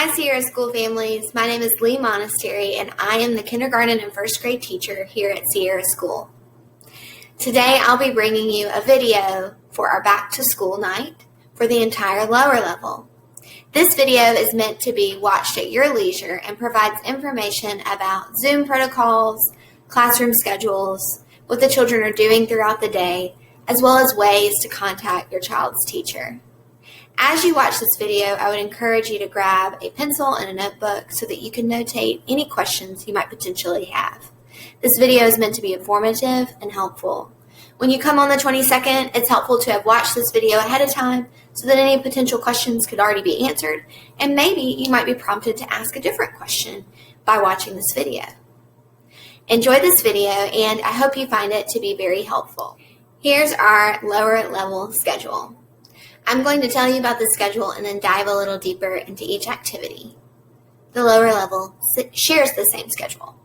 Hi Sierra School families, my name is Lee Monastery and I am the kindergarten and first grade teacher here at Sierra School. Today I'll be bringing you a video for our back to school night for the entire lower level. This video is meant to be watched at your leisure and provides information about Zoom protocols, classroom schedules, what the children are doing throughout the day, as well as ways to contact your child's teacher. As you watch this video, I would encourage you to grab a pencil and a notebook so that you can notate any questions you might potentially have. This video is meant to be informative and helpful. When you come on the 22nd, it's helpful to have watched this video ahead of time so that any potential questions could already be answered, and maybe you might be prompted to ask a different question by watching this video. Enjoy this video, and I hope you find it to be very helpful. Here's our lower level schedule. I'm going to tell you about the schedule and then dive a little deeper into each activity. The lower level shares the same schedule.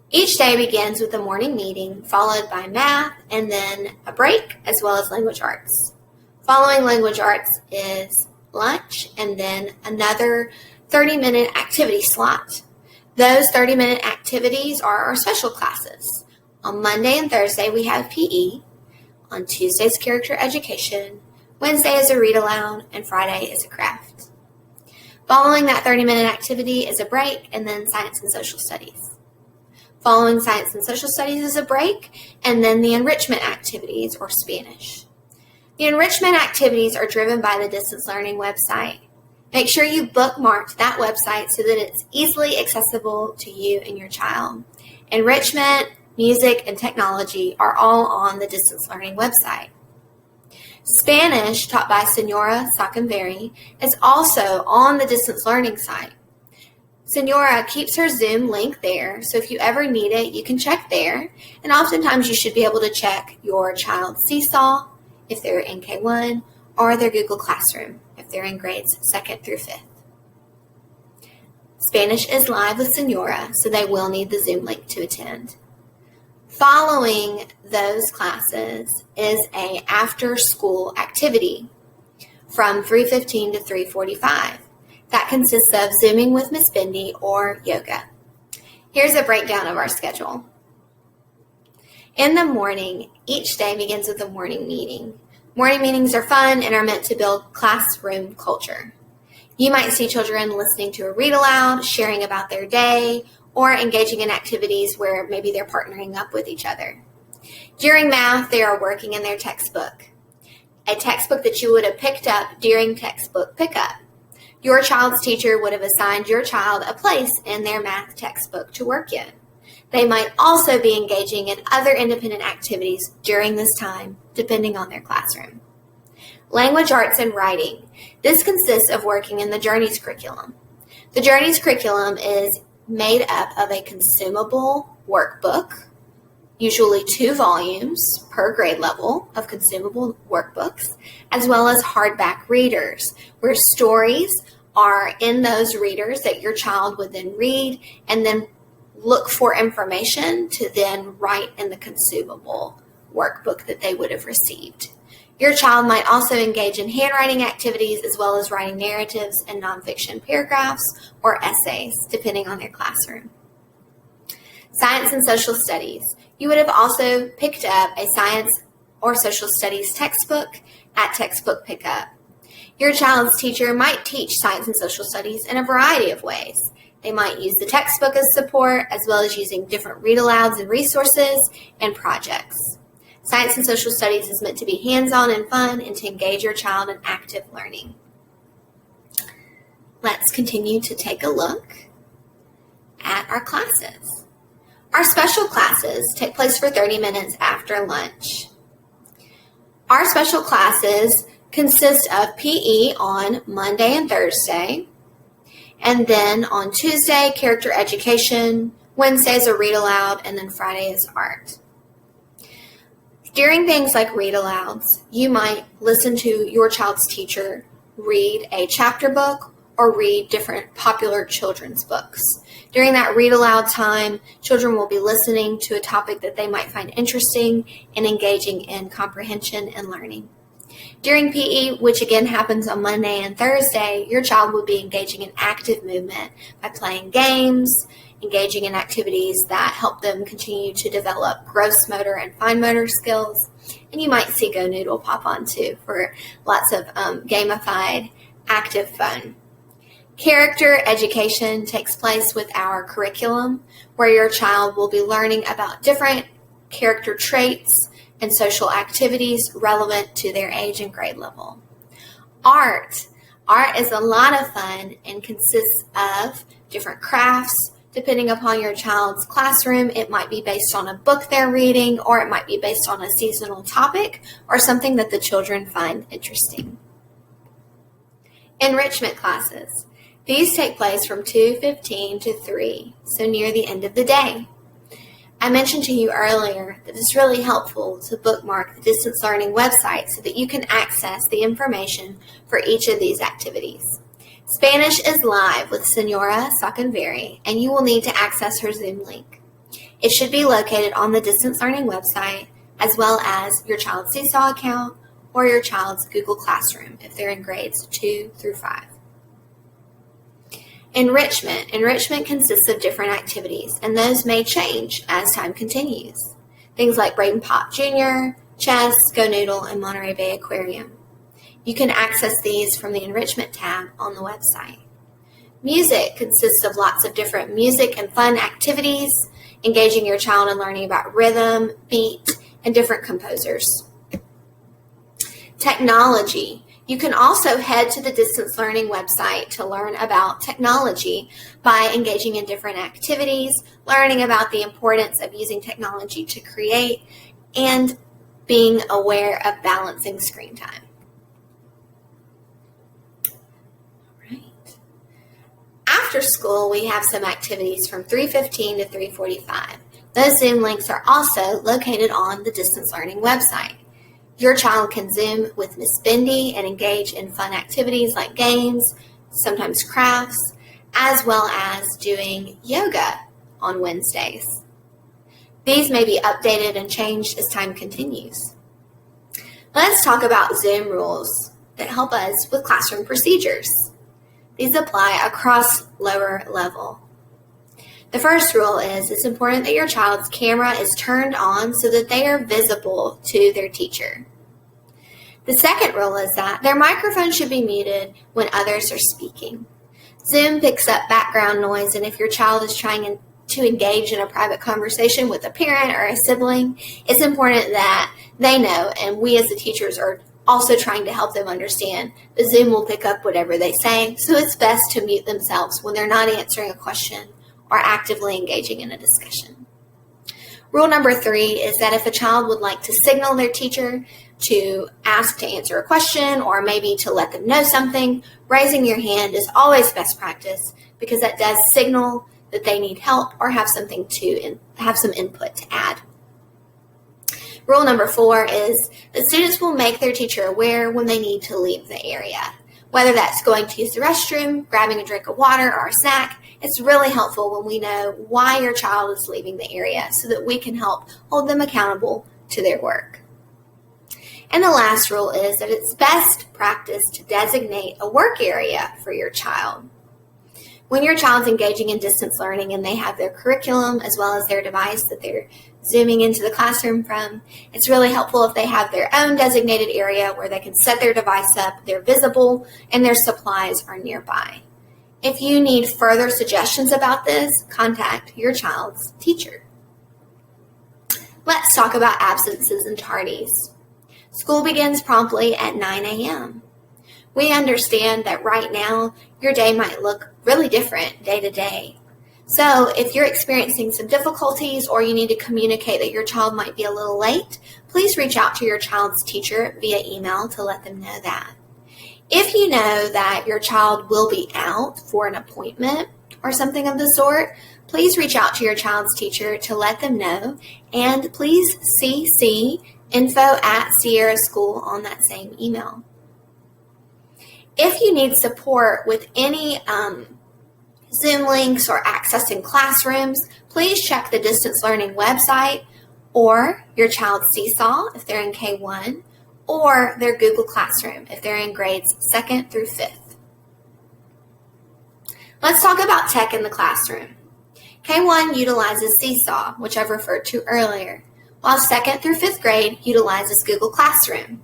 Each day begins with a morning meeting, followed by math, and then a break, as well as language arts. Following language arts is lunch, and then another 30-minute activity slot. Those 30-minute activities are our special classes. On Monday and Thursday, we have PE. On Tuesday's character education. Wednesday is a read aloud, and Friday is a craft. Following that 30-minute activity is a break, and then science and social studies. Following science and social studies is a break, and then the enrichment activities, or Spanish. The enrichment activities are driven by the distance learning website. Make sure you bookmarked that website so that it's easily accessible to you and your child. Enrichment, music, and technology are all on the distance learning website. Spanish, taught by Senora Saccanveri, is also on the distance learning site. Senora keeps her Zoom link there, so if you ever need it, you can check there. And oftentimes you should be able to check your child's Seesaw, if they're in K-1, or their Google Classroom, if they're in grades 2nd through 5th. Spanish is live with Senora, so they will need the Zoom link to attend. Following those classes is an after-school activity from 3:15 to 3:45. That consists of Zooming with Miss Bendy or yoga. Here's a breakdown of our schedule. In the morning, each day begins with a morning meeting. Morning meetings are fun and are meant to build classroom culture. You might see children listening to a read aloud, sharing about their day, or engaging in activities where maybe they're partnering up with each other. During math, they are working in their textbook, a textbook that you would have picked up during textbook pickup. Your child's teacher would have assigned your child a place in their math textbook to work in. They might also be engaging in other independent activities during this time, depending on their classroom. Language arts and writing. This consists of working in the Journeys curriculum. The Journeys curriculum is made up of a consumable workbook, usually 2 volumes per grade level of consumable workbooks, as well as hardback readers, where stories are in those readers that your child would then read and then look for information to then write in the consumable workbook that they would have received. Your child might also engage in handwriting activities as well as writing narratives and nonfiction paragraphs or essays, depending on their classroom. Science and social studies. You would have also picked up a science or social studies textbook at textbook pickup. Your child's teacher might teach science and social studies in a variety of ways. They might use the textbook as support, as well as using different read-alouds and resources and projects. Science and social studies is meant to be hands-on and fun and to engage your child in active learning. Let's continue to take a look at our classes. Our special classes take place for 30 minutes after lunch. Our special classes consist of PE on Monday and Thursday, and then on Tuesday, character education, Wednesday is a read aloud, and then Friday is art. During things like read alouds, you might listen to your child's teacher read a chapter book or read different popular children's books. During that read aloud time, children will be listening to a topic that they might find interesting and engaging in comprehension and learning. During PE, which again happens on Monday and Thursday, your child will be engaging in active movement by playing games, engaging in activities that help them continue to develop gross motor and fine motor skills. And you might see Go Noodle pop on too for lots of gamified active fun. Character education takes place with our curriculum, where your child will be learning about different character traits and social activities relevant to their age and grade level. Art is a lot of fun and consists of different crafts. Depending upon your child's classroom, it might be based on a book they're reading, or it might be based on a seasonal topic or something that the children find interesting. Enrichment classes. These take place from 2:15 to 3, so near the end of the day. I mentioned to you earlier that it's really helpful to bookmark the distance learning website so that you can access the information for each of these activities. Spanish is live with Senora Sacanveri, and you will need to access her Zoom link. It should be located on the distance learning website, as well as your child's Seesaw account or your child's Google Classroom if they're in grades 2 through 5. Enrichment consists of different activities, and those may change as time continues. Things like Braden Pop Jr., chess, Go Noodle, and Monterey Bay Aquarium. You can access these from the Enrichment tab on the website. Music consists of lots of different music and fun activities, engaging your child in learning about rhythm, beat, and different composers. Technology. You can also head to the distance learning website to learn about technology by engaging in different activities, learning about the importance of using technology to create, and being aware of balancing screen time. After school, we have some activities from 3:15 to 3:45. Those Zoom links are also located on the distance learning website. Your child can Zoom with Miss Bendy and engage in fun activities like games, sometimes crafts, as well as doing yoga on Wednesdays. These may be updated and changed as time continues. Let's talk about Zoom rules that help us with classroom procedures. These apply across lower level. The first rule is it's important that your child's camera is turned on so that they are visible to their teacher. The second rule is that their microphone should be muted when others are speaking. Zoom picks up background noise, and if your child is trying to engage in a private conversation with a parent or a sibling, it's important that they know, and we as the teachers are also trying to help them understand that Zoom will pick up whatever they say, so it's best to mute themselves when they're not answering a question or actively engaging in a discussion. Rule number 3 is that if a child would like to signal their teacher to ask to answer a question or maybe to let them know something, raising your hand is always best practice because that does signal that they need help or have some input to add. Rule number 4 is that students will make their teacher aware when they need to leave the area. Whether that's going to use the restroom, grabbing a drink of water, or a snack, it's really helpful when we know why your child is leaving the area so that we can help hold them accountable to their work. And the last rule is that it's best practice to designate a work area for your child. When your child's engaging in distance learning and they have their curriculum as well as their device that they're zooming into the classroom from, it's really helpful if they have their own designated area where they can set their device up, they're visible, and their supplies are nearby. If you need further suggestions about this, contact your child's teacher. Let's talk about absences and tardies. School begins promptly at 9 a.m. We understand that right now your day might look really different day to day. So if you're experiencing some difficulties or you need to communicate that your child might be a little late, please reach out to your child's teacher via email to let them know that. If you know that your child will be out for an appointment or something of the sort, please reach out to your child's teacher to let them know, and please CC info@Sierra School on that same email. If you need support with any Zoom links or accessing classrooms, please check the distance learning website or your child's Seesaw if they're in K-1, or their Google Classroom if they're in grades 2nd through 5th. Let's talk about tech in the classroom. K-1 utilizes Seesaw, which I've referred to earlier, while 2nd through 5th grade utilizes Google Classroom.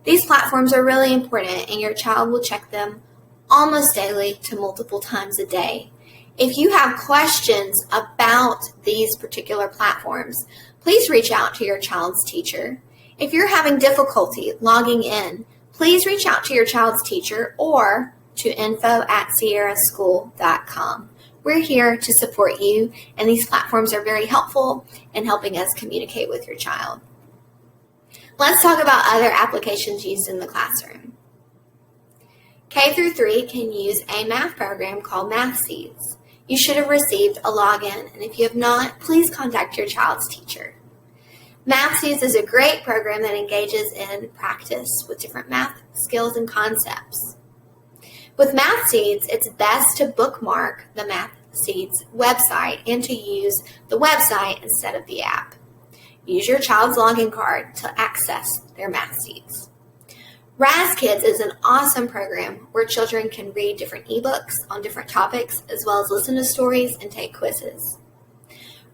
These platforms are really important, and your child will check them almost daily to multiple times a day. If you have questions about these particular platforms, please reach out to your child's teacher. If you're having difficulty logging in, please reach out to your child's teacher or to info@sierraschool.com. We're here to support you, and these platforms are very helpful in helping us communicate with your child. Let's talk about other applications used in the classroom. K through 3 can use a math program called MathSeeds. You should have received a login, and if you have not, please contact your child's teacher. MathSeeds is a great program that engages in practice with different math skills and concepts. With MathSeeds, it's best to bookmark the MathSeeds website and to use the website instead of the app. Use your child's login card to access their MathSeeds. RazKids is an awesome program where children can read different ebooks on different topics as well as listen to stories and take quizzes.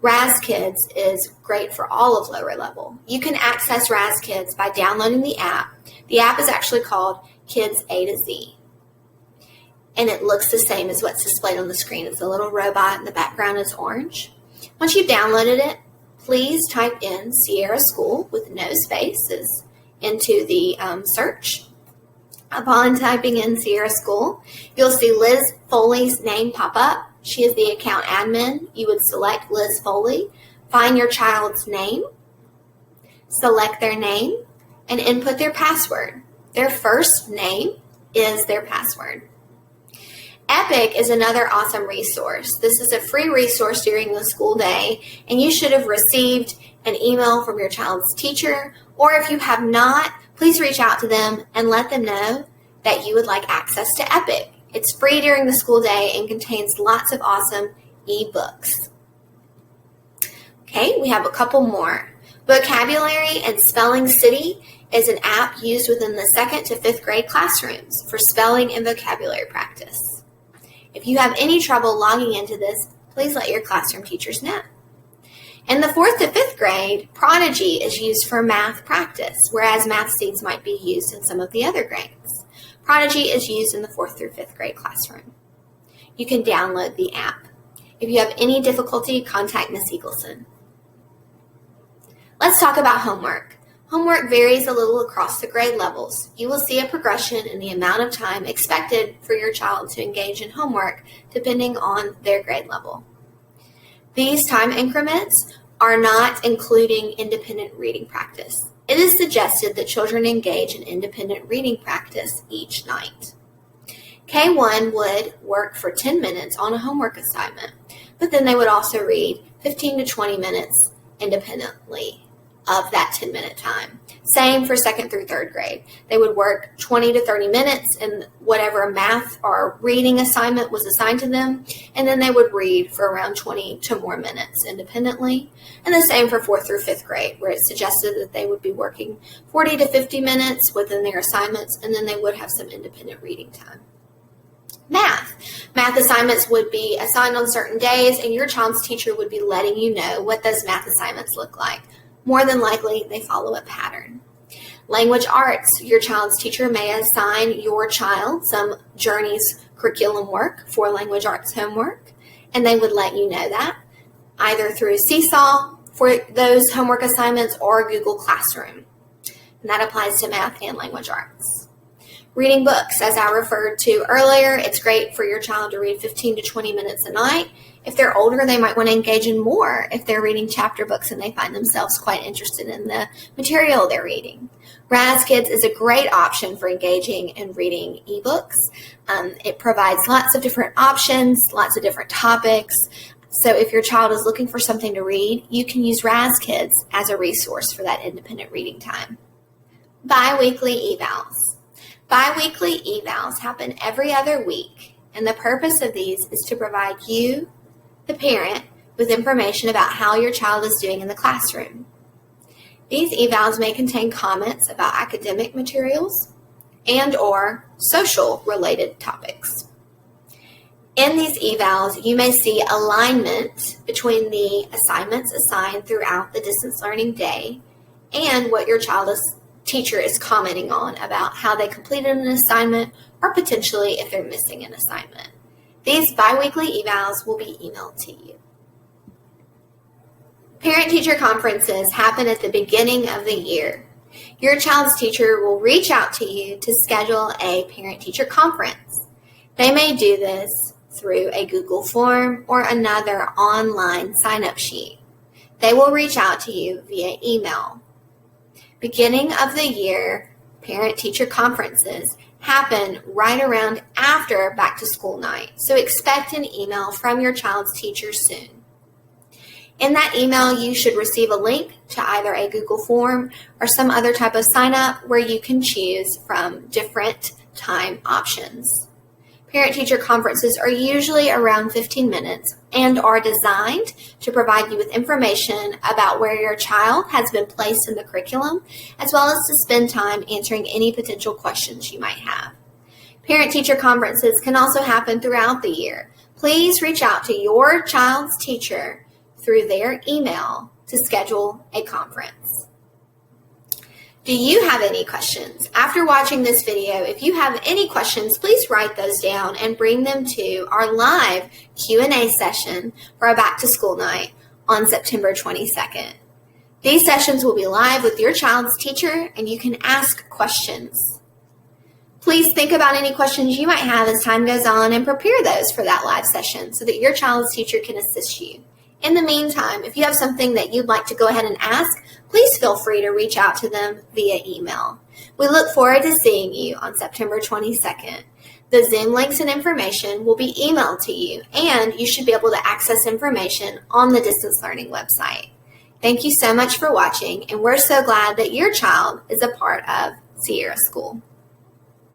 RazKids is great for all of lower level. You can access RazKids by downloading the app. The app is actually called Kids A to Z. And it looks the same as what's displayed on the screen. It's a little robot and the background is orange. Once you've downloaded it, please type in Sierra School with no spaces into the search. Upon typing in Sierra School, you'll see Liz Foley's name pop up. She is the account admin. You would select Liz Foley, find your child's name, select their name, and input their password. Their first name is their password. Epic is another awesome resource. This is a free resource during the school day, and you should have received an email from your child's teacher, or if you have not, please reach out to them and let them know that you would like access to Epic. It's free during the school day and contains lots of awesome ebooks. Okay, we have a couple more. Vocabulary and Spelling City is an app used within the 2nd to 5th grade classrooms for spelling and vocabulary practice. If you have any trouble logging into this, please let your classroom teachers know. In the 4th to 5th grade, Prodigy is used for math practice, whereas MathSeeds might be used in some of the other grades. Prodigy is used in the 4th through 5th grade classroom. You can download the app. If you have any difficulty, contact Ms. Eagleson. Let's talk about homework. Homework varies a little across the grade levels. You will see a progression in the amount of time expected for your child to engage in homework depending on their grade level. These time increments are not including independent reading practice. It is suggested that children engage in independent reading practice each night. K1 would work for 10 minutes on a homework assignment, but then they would also read 15 to 20 minutes independently of that 10-minute time. Same for 2nd through 3rd grade. They would work 20 to 30 minutes in whatever math or reading assignment was assigned to them, and then they would read for around 20 to more minutes independently. And the same for 4th through 5th grade, where it's suggested that they would be working 40 to 50 minutes within their assignments, and then they would have some independent reading time. Math assignments would be assigned on certain days, and your child's teacher would be letting you know what those math assignments look like. More than likely, they follow a pattern. Language arts, your child's teacher may assign your child some Journeys curriculum work for language arts homework, and they would let you know that either through Seesaw for those homework assignments or Google Classroom. And that applies to math and language arts. Reading books, as I referred to earlier, it's great for your child to read 15 to 20 minutes a night. If they're older, they might want to engage in more if they're reading chapter books and they find themselves quite interested in the material they're reading. RazKids is a great option for engaging in reading ebooks. It provides lots of different options, lots of different topics. So if your child is looking for something to read, you can use RazKids as a resource for that independent reading time. Bi-weekly evals. Bi-weekly evals happen every other week, and the purpose of these is to provide you, the parent, with information about how your child is doing in the classroom. These evals may contain comments about academic materials and/or social-related topics. In these evals, you may see alignment between the assignments assigned throughout the distance learning day and what your child's teacher is commenting on about how they completed an assignment or potentially if they're missing an assignment. These biweekly evals will be emailed to you. Parent-teacher conferences happen at the beginning of the year. Your child's teacher will reach out to you to schedule a parent-teacher conference. They may do this through a Google form or another online sign-up sheet. They will reach out to you via email. Beginning of the year, parent-teacher conferences happen right around after back-to-school night, so expect an email from your child's teacher soon. In that email, you should receive a link to either a Google form or some other type of sign-up where you can choose from different time options. Parent-teacher conferences are usually around 15 minutes and are designed to provide you with information about where your child has been placed in the curriculum, as well as to spend time answering any potential questions you might have. Parent-teacher conferences can also happen throughout the year. Please reach out to your child's teacher through their email to schedule a conference. Do you have any questions? After watching this video, if you have any questions, please write those down and bring them to our live Q&A session for our back to school night on September 22nd. These sessions will be live with your child's teacher and you can ask questions. Please think about any questions you might have as time goes on and prepare those for that live session so that your child's teacher can assist you. In the meantime, if you have something that you'd like to go ahead and ask, please feel free to reach out to them via email. We look forward to seeing you on September 22nd. The Zoom links and information will be emailed to you, and you should be able to access information on the distance learning website. Thank you so much for watching, and we're so glad that your child is a part of Sierra School.